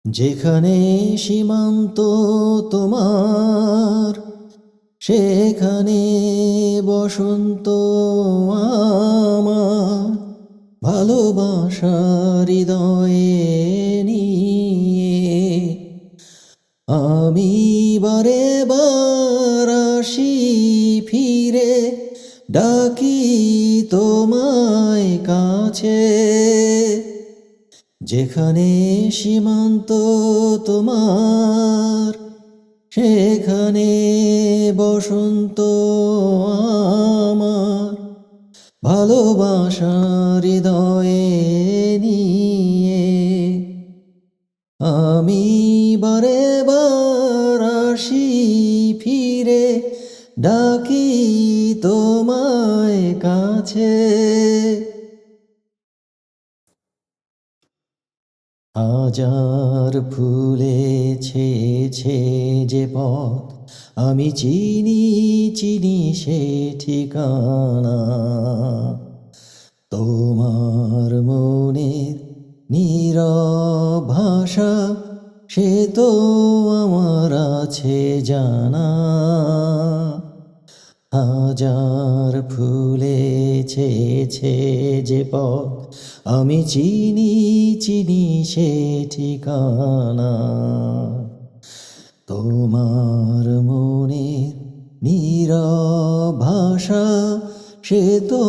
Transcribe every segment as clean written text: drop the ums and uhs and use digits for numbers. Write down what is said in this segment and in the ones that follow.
যেখানে সীমান্ত তোমার, সেখানে বসন্ত আমার। ভালোবাসার হৃদয়ে নিয়ে আমি বারে বার আসি ফিরে, ডাকি তোমায় কাছে। যেখানে সীমান্ত তোমার, সেখানে বসন্ত আমার। ভালোবাসার হৃদয়ে নিয়ে আমি বারে বার আসি ফিরে, ডাকি তোমায় কাছে। হাজার ফুলে ছেয়েছে যে পথ, আমি চিনি চিনি সে ঠিকানা। তোমার মনের নীরব ভাষা, সে তো আমার আছে জানা। হাজার ফুলে ছেয়েছে যে পথ, আমি চিনি চিনি সে ঠিকানা। তোমার মনের নীরব ভাষা, সে তো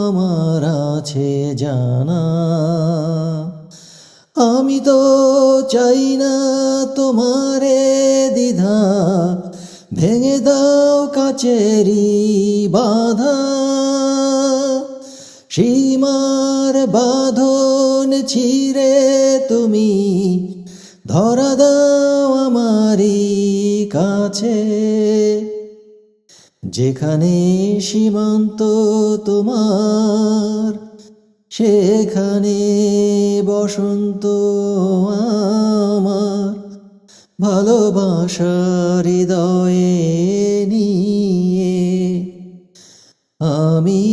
আমার আছে জানা। আমি তো চাই না তোমারে দ্বিধা, ভেঙে দাও কাচেরি বাধা। সীমার বাঁধন ছিঁড়ে তুমি ধরা দাও আমারি কাছে। যেখানে সীমান্ত তোমার, সেখানে বসন্ত আমার। ভালোবাসার হৃদয়ে নিয়ে আমি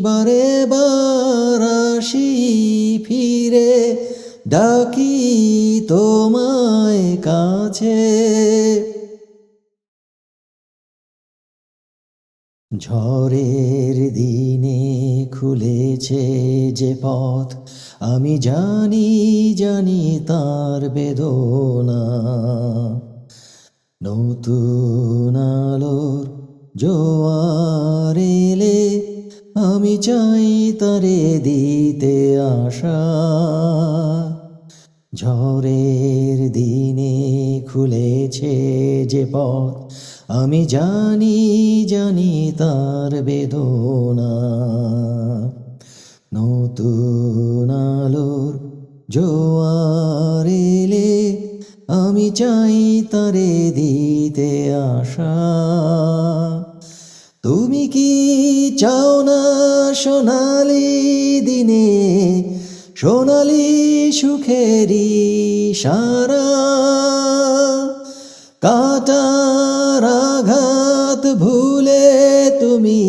বারে বার আসি ফিরে, ডাকি তোমায় কাছে। ঝড়ের দিনে খুলেছে যে পথ, আমি জানি জানি তার বেদনা। নতুন আলোর জোয়ার এলে আমি চাই তারে দিতে আশা। ঝড়ের দিনে খুলেছে যে পথ, আমি জানি জানি তার বেদনা। নতুন আলোর জোয়ার এলে আমি চাই তারে দিতে আশা। তুমি কি চাও না সোনালি দিনে, সোনালি সুখেরি সারা? কাটার আঘাত ভুলে তুমি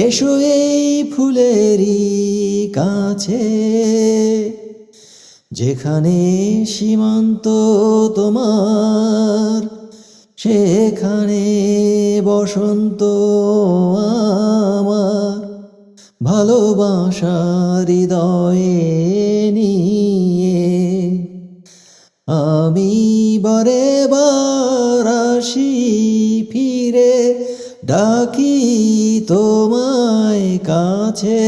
এসো এই ফুলেরই কাছে। যেখানে সীমান্ত তোমার, সেখানে বসন্ত আমার। ভালোবাসার হৃদয়ে নিয়ে আমি বারে বার আসি ফিরে, ডাকি তোমায় কাছে।